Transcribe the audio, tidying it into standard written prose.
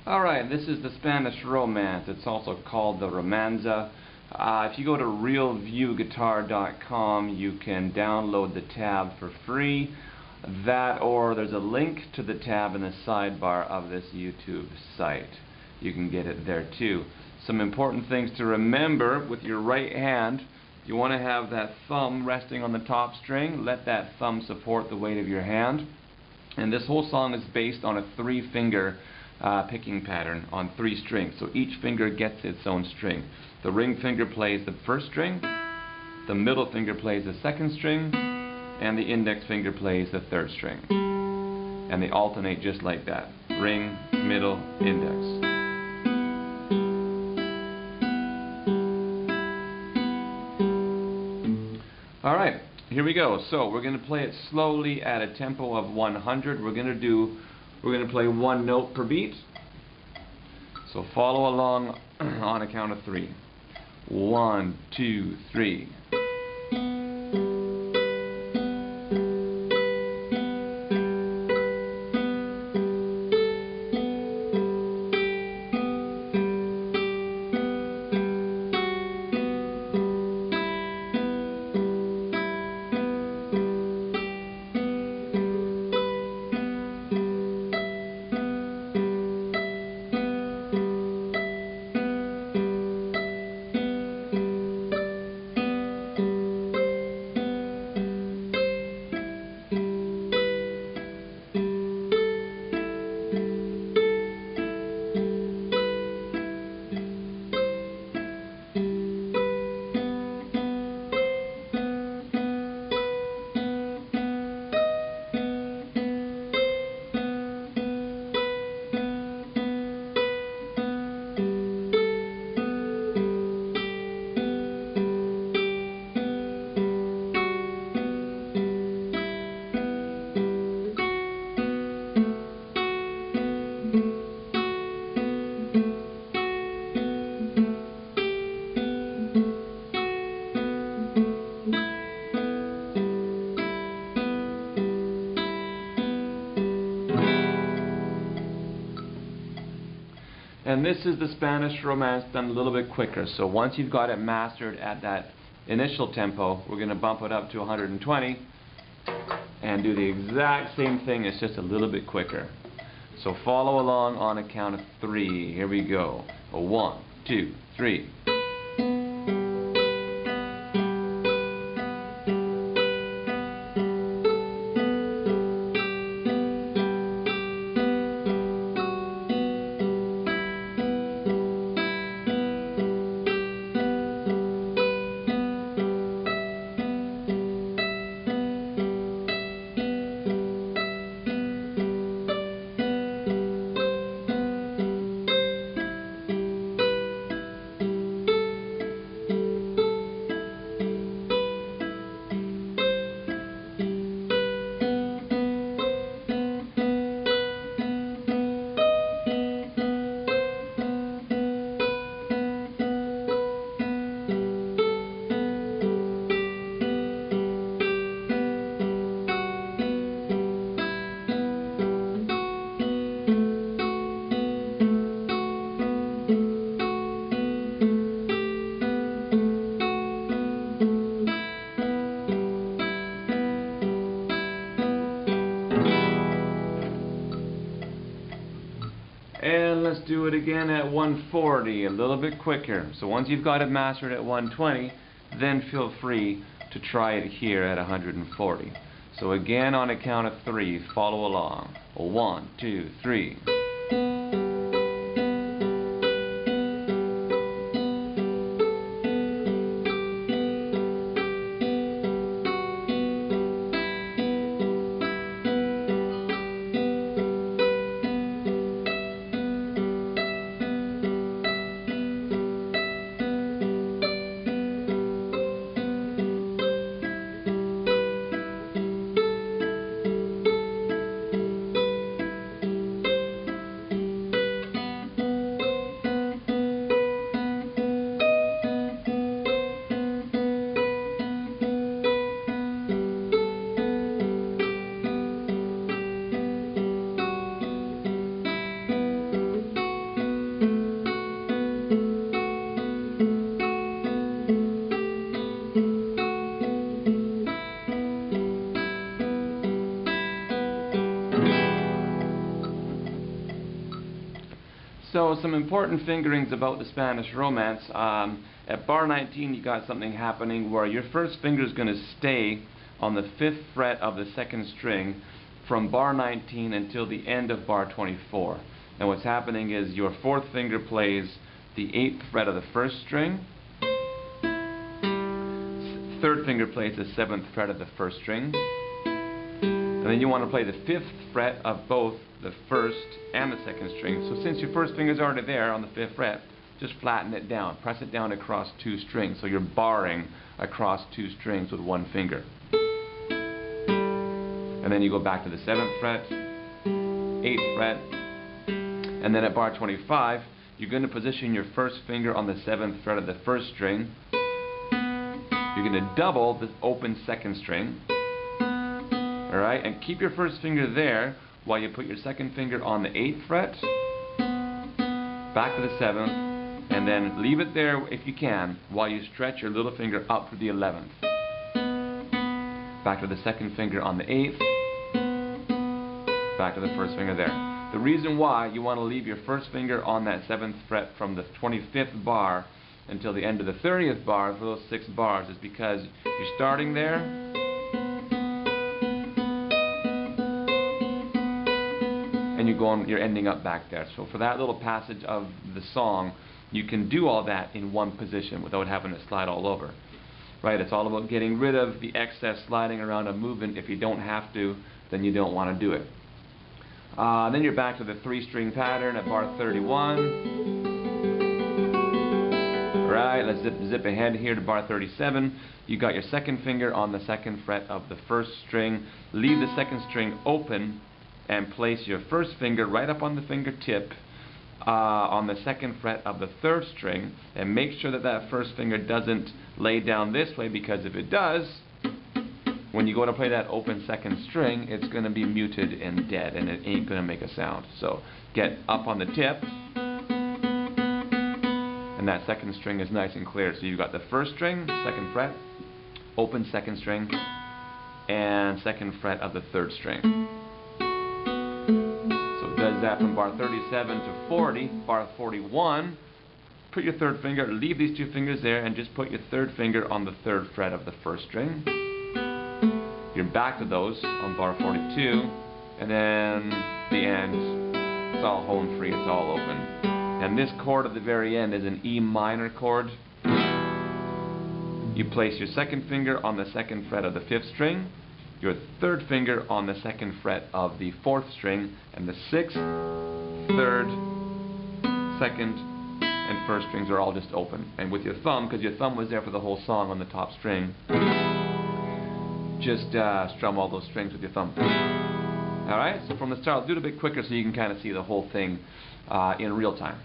Alright, this is the Spanish Romance. It's also called the Romanza. If you go to realviewguitar.com, you can download the tab for free. That, or there's a link to the tab in the sidebar of this YouTube site. You can get it there too. Some important things to remember: with your right hand, you want to have that thumb resting on the top string. Let that thumb support the weight of your hand. And this whole song is based on a 3-finger picking pattern on 3 strings. So each finger gets its own string. The ring finger plays the first string, the middle finger plays the second string, and the index finger plays the third string. And they alternate just like that. Ring, middle, index. Alright, here we go. So we're going to play it slowly at a tempo of 100. We're going to play one note per beat. So follow along on a count of 3. 1, 2, 3. And this is the Spanish Romance done a little bit quicker. So once you've got it mastered at that initial tempo, we're going to bump it up to 120 and do the exact same thing. It's just a little bit quicker. So follow along on a count of 3. Here we go. 1, 2, 3. And let's do it again at 140, a little bit quicker. So once you've got it mastered at 120, then feel free to try it here at 140. So again on a count of 3, follow along. 1, 2, 3. So some important fingerings about the Spanish Romance. At bar 19 you got something happening where your first finger is going to stay on the 5th fret of the 2nd string from bar 19 until the end of bar 24. And what's happening is your 4th finger plays the 8th fret of the 1st string, 3rd finger plays the 7th fret of the 1st string, and then you want to play the 5th fret of both the 1st and the 2nd string. So since your 1st finger is already there on the 5th fret, just flatten it down. Press it down across 2 strings. So you're barring across 2 strings with 1 finger. And then you go back to the 7th fret, 8th fret, and then at bar 25, you're going to position your 1st finger on the 7th fret of the 1st string. You're going to double the open 2nd string. Alright, and keep your 1st finger there while you put your 2nd finger on the 8th fret, back to the 7th, and then leave it there if you can while you stretch your little finger up to the 11th. Back to the 2nd finger on the 8th, back to the 1st finger there. The reason why you want to leave your 1st finger on that 7th fret from the 25th bar until the end of the 30th bar for those 6 bars is because you're starting there, and you're ending up back there. So for that little passage of the song, you can do all that in one position without having to slide all over. Right? It's all about getting rid of the excess sliding around a movement. If you don't have to, then you don't want to do it. Then you're back to the 3-string pattern at bar 31. Right, let's zip ahead here to bar 37. You got your 2nd finger on the 2nd fret of the 1st string. Leave the 2nd string open and place your 1st finger right up on the fingertip on the 2nd fret of the 3rd string, and make sure that that 1st finger doesn't lay down this way, because if it does, when you go to play that open 2nd string, it's going to be muted and dead, and it ain't going to make a sound. So get up on the tip, and that 2nd string is nice and clear. So you've got the 1st string, 2nd fret, open 2nd string, and 2nd fret of the 3rd string. Does that from bar 37 to 40. Bar 41, put your 3rd finger, leave these 2 fingers there, and just put your 3rd finger on the 3rd fret of the 1st string. You're back to those on bar 42, and then the end. It's all home free, it's all open. And this chord at the very end is an E minor chord. You place your 2nd finger on the 2nd fret of the 5th string, your 3rd finger on the 2nd fret of the 4th string, and the 6th, 3rd, 2nd, and 1st strings are all just open. And with your thumb, because your thumb was there for the whole song on the top string, just strum all those strings with your thumb. Alright, so from the start, I'll do it a bit quicker so you can kind of see the whole thing in real time.